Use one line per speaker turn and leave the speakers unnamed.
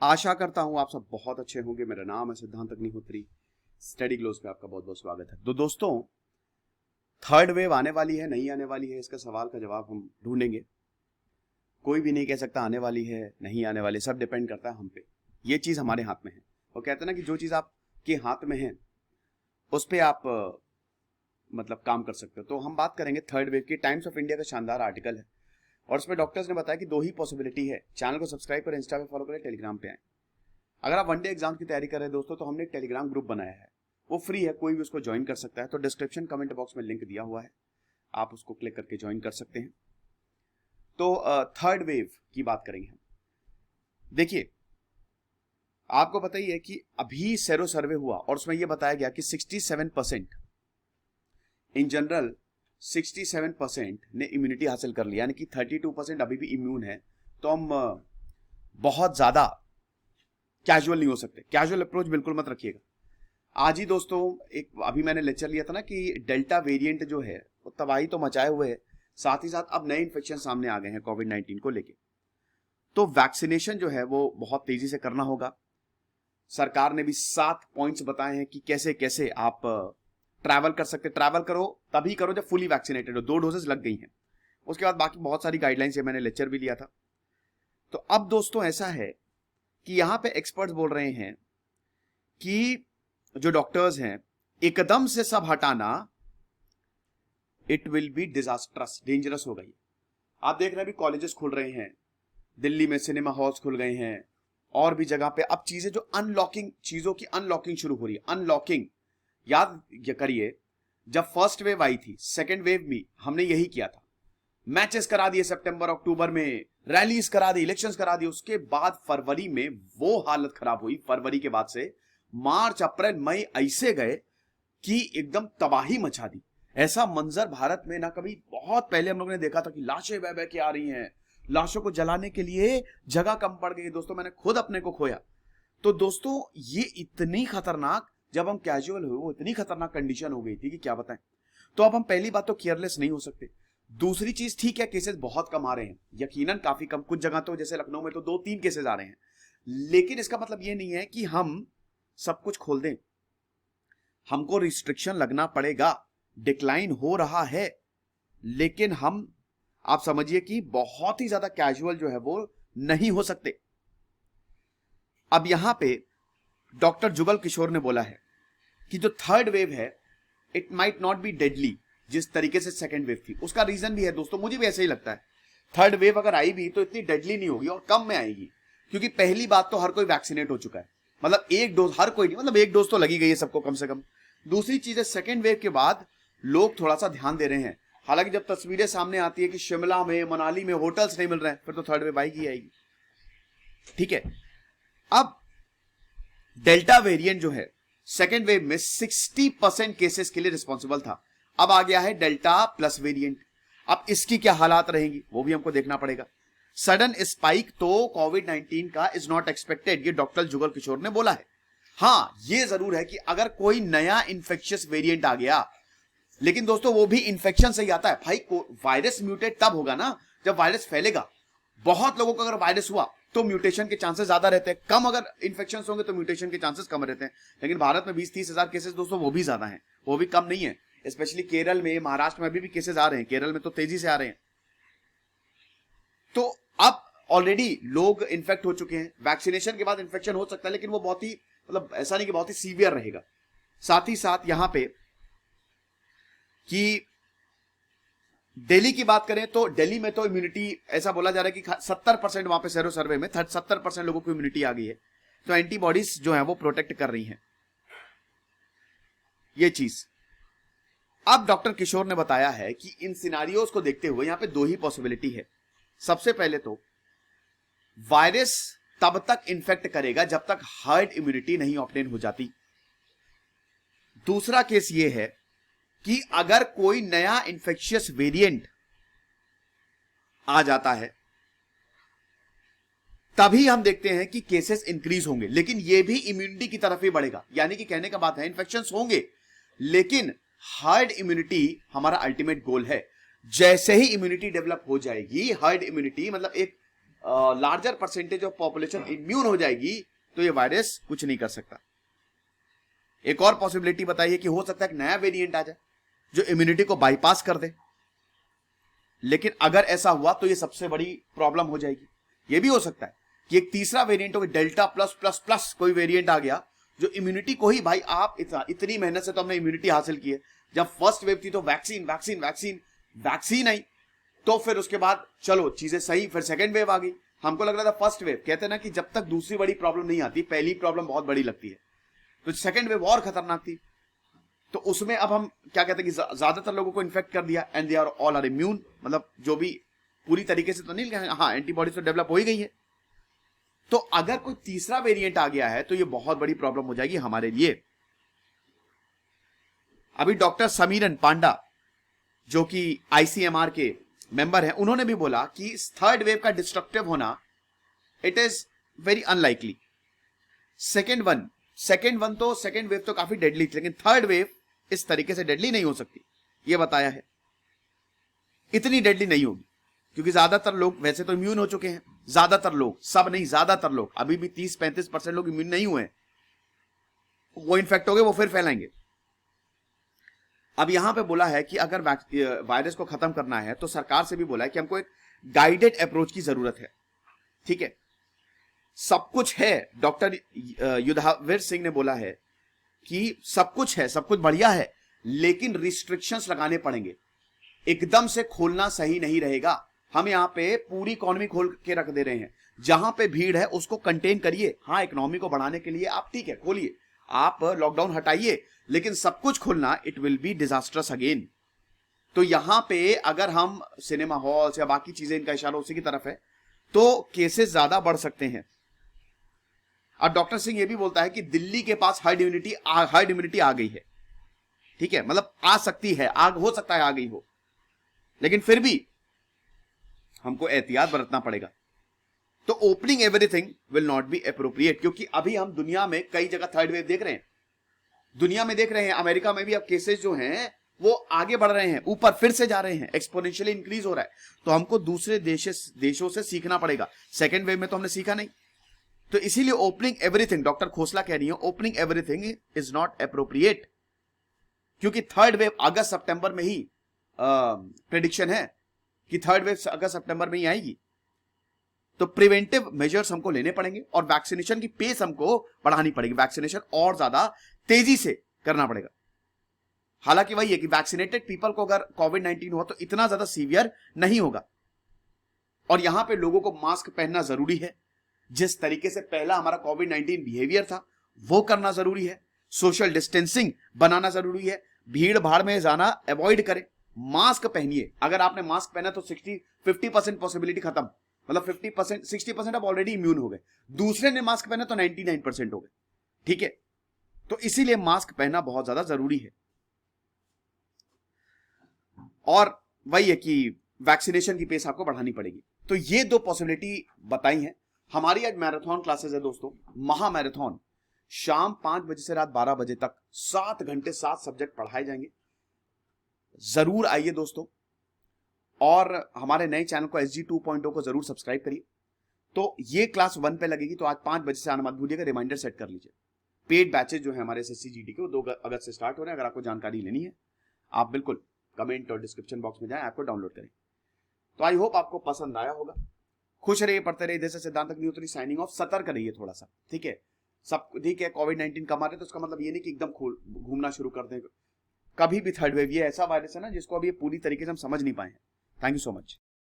आशा करता हूं आप सब बहुत अच्छे होंगे। मेरा नाम है सिद्धांत अग्निहोत्री। स्टडी ग्लोस पे आपका बहुत बहुत स्वागत है। तो दोस्तों, थर्ड वेव आने वाली है नहीं आने वाली है, इसका सवाल का जवाब हम ढूंढेंगे। कोई भी नहीं कह सकता आने वाली है नहीं आने वाली, सब डिपेंड करता है हम पे। ये चीज हमारे हाथ में है। और कहते हैं ना कि जो चीज आपके हाथ में है उस पर आप मतलब काम कर सकते हो। तो हम बात करेंगे थर्ड वेव की। टाइम्स ऑफ इंडिया का शानदार आर्टिकल है और उसमें डॉक्टर्स ने बताया कि दो ही पॉसिबिलिटी है। चैनल को सब्सक्राइब करें, इंस्टा पे फॉलो करें, टेलीग्राम पे आए। अगर आप वनडे एग्जाम की तैयारी कर रहे हैं दोस्तों, तो हमने एक टेलीग्राम ग्रुप बनाया है, वो फ्री है, कोई भी उसको ज्वाइन कर सकता है। तो डिस्क्रिप्शन कमेंट बॉक्स में लिंक दिया हुआ है, आप उसको क्लिक करके ज्वाइन कर सकते हैं। तो थर्ड वेव की बात करेंगे हम। देखिए, आपको पता ही है कि अभी सेरो सर्वे हुआ और उसमें यह बताया गया कि 67% इन जनरल 67% ने इम्यूनिटी हासिल कर लिया, यानी कि 32% अभी भी इम्यून है। तो हम बहुत ज्यादा कैजुअल नहीं हो सकते। कैजुअल अप्रोच बिल्कुल मत रखिएगा। आज ही दोस्तों एक अभी मैंने लेक्चर लिया था ना कि डेल्टा वेरिएंट जो है वो तबाही तो मचाए हुए है, साथ ही साथ अब नए इन्फेक्शन सामने आ गए हैं कोविड-19 को लेके। तो वैक्सीनेशन जो है वो बहुत तेजी से करना होगा। सरकार ने भी 7 पॉइंट्स बताए हैं कि कैसे कैसे आप ट्रैवल कर सकते। ट्रैवल करो तभी करो जब फुली वैक्सीनेटेड हो, 2 डोजेस लग गई हैं। उसके बाद बाकी बहुत सारी गाइडलाइंस है, मैंने लेक्चर भी लिया था। तो अब दोस्तों ऐसा है कि यहां पे एक्सपर्ट्स बोल रहे हैं कि जो डॉक्टर्स हैं, एकदम से सब हटाना it will be disastrous, dangerous हो गई। आप देख रहे हैं अभी कॉलेजेस खुल रहे हैं, दिल्ली में सिनेमा हॉल्स खुल गए हैं और भी जगह पे अब चीजें जो अनलॉकिंग, चीजों की अनलॉकिंग शुरू हो रही है। अनलॉकिंग याद करिए, जब फर्स्ट वेव आई थी, सेकेंड वेव में हमने यही किया था। मैचेस करा दिए सितंबर अक्टूबर में, रैलीज करा दी, इलेक्शंस करा दिए। उसके बाद फरवरी में वो हालत खराब हुई। फरवरी के बाद से मार्च अप्रैल मई ऐसे गए कि एकदम तबाही मचा दी। ऐसा मंजर भारत में ना कभी, बहुत पहले हम लोगों ने देखा था कि लाशें बह बह के आ रही हैं, लाशों को जलाने के लिए जगह कम पड़ गई। दोस्तों मैंने खुद अपने को खोया। तो दोस्तों ये इतनी खतरनाक, जब हम कैजुअल हुए वो इतनी खतरनाक कंडीशन हो गई थी कि क्या बताएं। तो अब हम पहली बात तो केयरलेस नहीं हो सकते। दूसरी चीज, ठीक है केसेस बहुत कम आ रहे हैं, यकीनन काफी कम, कुछ जगह तो जैसे लखनऊ में तो 2-3 केसेस आ रहे हैं, लेकिन इसका मतलब ये नहीं है कि हम सब कुछ खोल दें। हमको रिस्ट्रिक्शन लगना पड़ेगा। डिक्लाइन हो रहा है, लेकिन हम, आप समझिए कि बहुत ही ज्यादा कैजुअल जो है वो नहीं हो सकते। अब यहां पे डॉक्टर जुगल किशोर ने बोला है कि जो थर्ड वेव है it might not be deadly जिस तरीके से सेकेंड वेव थी। उसका रीजन भी है दोस्तों, मुझे भी ऐसे ही लगता है। थर्ड वेव अगर आई भी तो इतनी डेडली नहीं होगी और कम में आएगी, क्योंकि पहली बात तो हर कोई वैक्सीनेट हो चुका है। मतलब एक डोज, हर कोई नहीं, मतलब एक डोज तो लगी गई है सबको कम से कम। दूसरी चीज है, सेकेंड वेव के बाद लोग थोड़ा सा ध्यान दे रहे हैं। हालांकि जब तस्वीरें सामने आती है कि शिमला में, मनाली में होटल्स नहीं मिल रहे हैं, फिर तो थर्ड वेव आएगी आएगी। ठीक है, अब डेल्टा वेरिएंट जो है सेकेंड वेव में 60% केसेस के लिए रिस्पॉन्सिबल था। अब आ गया है डेल्टा प्लस वेरिएंट। अब इसकी क्या हालात रहेंगी वो भी हमको देखना पड़ेगा। सडन स्पाइक तो कोविड-19 का इज नॉट एक्सपेक्टेड, ये डॉक्टर जुगल किशोर ने बोला है। हां, ये जरूर है कि अगर कोई नया इंफेक्शियस वेरिएंट आ गया, लेकिन दोस्तों वो भी इंफेक्शन से ही आता है भाई। वायरस म्यूटेट तब होगा ना जब वायरस फैलेगा। बहुत लोगों को अगर वायरस हुआ तो म्यूटेशन के चांसेस ज्यादा रहते हैं, कम अगर इन्फेक्शन होंगे तो म्यूटेशन के चांसेस कम रहते हैं। लेकिन भारत में 20-30 हजार केसेस दोस्तों, वो भी ज्यादा हैं, वो भी कम नहीं है। स्पेशली केरल में, महाराष्ट्र में अभी भी केसेस आ रहे हैं, केरल में तो तेजी से आ रहे हैं। तो अब ऑलरेडी लोग इन्फेक्ट हो चुके हैं। वैक्सीनेशन के बाद इन्फेक्शन हो सकता है, लेकिन वो बहुत ही, मतलब ऐसा नहीं कि बहुत ही सीवियर रहेगा। साथ ही साथ यहां पे कि दिल्ली की बात करें तो दिल्ली में तो इम्यूनिटी, ऐसा बोला जा रहा है कि 70% वहां पे सेरो सर्वे में 70% लोगों को इम्यूनिटी आ गई है। तो एंटीबॉडीज जो है वो प्रोटेक्ट कर रही हैं ये चीज। अब डॉक्टर किशोर ने बताया है कि इन सिनारियोज को देखते हुए यहां पे दो ही पॉसिबिलिटी है। सबसे पहले तो वायरस तब तक इन्फेक्ट करेगा जब तक हर्ड इम्यूनिटी नहीं ऑब्टेन हो जाती। दूसरा केस यह है कि अगर कोई नया इंफेक्शियस वेरिएंट आ जाता है तभी हम देखते हैं कि केसेस इंक्रीज होंगे, लेकिन यह भी इम्यूनिटी की तरफ ही बढ़ेगा। यानी कि कहने का बात है, इन्फेक्शंस होंगे लेकिन हर्ड इम्यूनिटी हमारा अल्टीमेट गोल है। जैसे ही इम्यूनिटी डेवलप हो जाएगी, हर्ड इम्यूनिटी मतलब एक larger percentage of population immune हो जाएगी तो ये वायरस कुछ नहीं कर सकता। एक और पॉसिबिलिटी बताइए कि हो सकता है एक नया वेरिएंट आ जाए जो इम्यूनिटी को बाईपास कर दे, लेकिन अगर ऐसा हुआ तो ये सबसे बड़ी प्रॉब्लम हो जाएगी। ये भी हो सकता है कि एक तीसरा वेरिएंट हो, डेल्टा प्लस प्लस प्लस कोई वेरिएंट आ गया जो इम्यूनिटी को ही, भाई आप इतनी मेहनत से तो हमने इम्यूनिटी हासिल की है, जब फर्स्ट वेव थी तो वैक्सीन वैक्सीन वैक्सीन वैक्सीन आई, तो फिर उसके बाद चलो चीजें सही, फिर सेकेंड वेव आ गई। हमको लग रहा था फर्स्ट वेव, कहते हैं ना कि जब तक दूसरी बड़ी प्रॉब्लम नहीं आती पहली प्रॉब्लम बहुत बड़ी लगती है, तो सेकेंड वेव और खतरनाक थी। तो उसमें अब हम क्या कहते हैं कि ज्यादातर लोगों को इन्फेक्ट कर दिया and they are all are immune, मतलब जो भी पूरी तरीके से तो नहीं, हाँ एंटीबॉडीज तो डेवलप हो ही गई है। तो अगर कोई तीसरा वेरिएंट आ गया है तो ये बहुत बड़ी प्रॉब्लम हो जाएगी हमारे लिए। अभी डॉक्टर समीरन पांडा जो कि आईसीएमआर के मेंबर हैं, उन्होंने भी बोला कि थर्ड वेव का डिस्ट्रक्टिव होना it is very unlikely. Second one तो सेकेंड वेव तो काफी डेडली थी, लेकिन थर्ड वेव इस तरीके से डेडली नहीं हो सकती, ये बताया है। इतनी डेडली नहीं होगी क्योंकि ज्यादातर लोग वैसे तो इम्यून हो चुके हैं, ज्यादातर लोग, सब नहीं ज्यादातर लोग, अभी भी 30-35% लोग इम्यून नहीं हुए हैं, वो इन्फेक्ट हो गए, वो फिर फैलाएंगे। अब यहां पे बोला है कि अगर वायरस को खत्म करना है तो सरकार से भी बोला है कि हमको एक गाइडेड अप्रोच की जरूरत है। ठीक है, सब कुछ है, डॉक्टर युधावीर सिंह ने बोला है कि सब कुछ है, सब कुछ बढ़िया है, लेकिन रिस्ट्रिक्शंस लगाने पड़ेंगे। एकदम से खोलना सही नहीं रहेगा। हम यहां पे पूरी इकोनॉमी खोल के रख दे रहे हैं, जहां पे भीड़ है उसको कंटेन करिए। हाँ, इकोनॉमी को बढ़ाने के लिए आप ठीक है खोलिए, आप लॉकडाउन हटाइए, लेकिन सब कुछ खोलना it will be disasters again. तो यहां पे अगर हम सिनेमा हॉल्स या बाकी चीजें, इनका इशारा उसी की तरफ है, तो केसेस ज्यादा बढ़ सकते हैं। और डॉक्टर सिंह ये भी बोलता है कि दिल्ली के पास हर्ड इम्यूनिटी आ गई है। ठीक है, मतलब आ सकती है, हो सकता है आ गई हो, लेकिन फिर भी हमको एहतियात बरतना पड़ेगा। तो opening everything will not be appropriate, क्योंकि अभी हम दुनिया में कई जगह थर्ड वेव देख रहे हैं, दुनिया में देख रहे हैं, अमेरिका में भी अब केसेस जो हैं वो आगे बढ़ रहे हैं, ऊपर फिर से जा रहे हैं, एक्सपोनेंशियली इंक्रीज हो रहा है। तो हमको दूसरे देशों से सीखना पड़ेगा। सेकेंड वेव में तो हमने सीखा नहीं, तो इसीलिए ओपनिंग एवरीथिंग, डॉक्टर खोसला कह रही है, opening everything is not appropriate, क्योंकि थर्ड वेव अगस्त सितंबर में ही प्रेडिक्शन है कि थर्ड वेव अगस्त सितंबर में ही आएगी। तो प्रिवेंटिव मेजर्स हमको लेने पड़ेंगे और वैक्सीनेशन की पेस हमको बढ़ानी पड़ेगी, वैक्सीनेशन और ज्यादा तेजी से करना पड़ेगा। हालांकि वही है कि वैक्सीनेटेड पीपल को अगर कोविड-19 हुआ तो इतना ज्यादा सीवियर नहीं होगा। और यहां पे लोगों को मास्क पहनना जरूरी है, जिस तरीके से पहला हमारा कोविड-19 बिहेवियर था वो करना जरूरी है, सोशल डिस्टेंसिंग बनाना जरूरी है, भीड़ भाड़ में जाना अवॉइड करें, मास्क पहनिए। अगर आपने मास्क पहना तो 50% पॉसिबिलिटी खत्म, मतलब 50% 60% आप ऑलरेडी इम्यून हो गए, दूसरे ने मास्क पहना तो 99% हो गए। ठीक है, तो इसीलिए मास्क पहनना बहुत ज्यादा जरूरी है। और वही है कि वैक्सीनेशन की पेस आपको बढ़ानी पड़ेगी। तो ये दो पॉसिबिलिटी बताई हैं। हमारी आज मैराथन क्लासेस है दोस्तों, महा मैराथन, शाम 5 बजे से रात 12 बजे तक 7 घंटे 7 सब्जेक्ट पढ़ाए जाएंगे। जरूर आइए दोस्तों, और हमारे नए चैनल को SG 2.0 को जरूर सब्सक्राइब करिए। तो ये क्लास 1 पे लगेगी, तो आज 5 बजे से आना मत भूलिएगा, रिमाइंडर सेट कर लीजिए। पेड बैचेज जो है हमारे SSC GD के, वो 2 अगस्त से स्टार्ट हो रहे हैं। अगर आपको जानकारी लेनी है आप बिल्कुल कमेंट और डिस्क्रिप्शन बॉक्स में जाएं, आपको डाउनलोड करें। तो आई होप आपको पसंद आया होगा। खुश रहिए, पढ़ते रहिए। इधर से सिद्धांत अग्निहोत्री साइनिंग ऑफ। सतर्क रहिए थोड़ा सा, ठीक है। सब ठीक है, कोविड-19 कम आ रहे तो उसका मतलब ये नहीं कि एकदम घूमना शुरू कर दें। कभी भी थर्ड वेव, ये ऐसा वायरस है ना जिसको अभी पूरी तरीके से हम समझ नहीं पाए हैं। Thank you so much.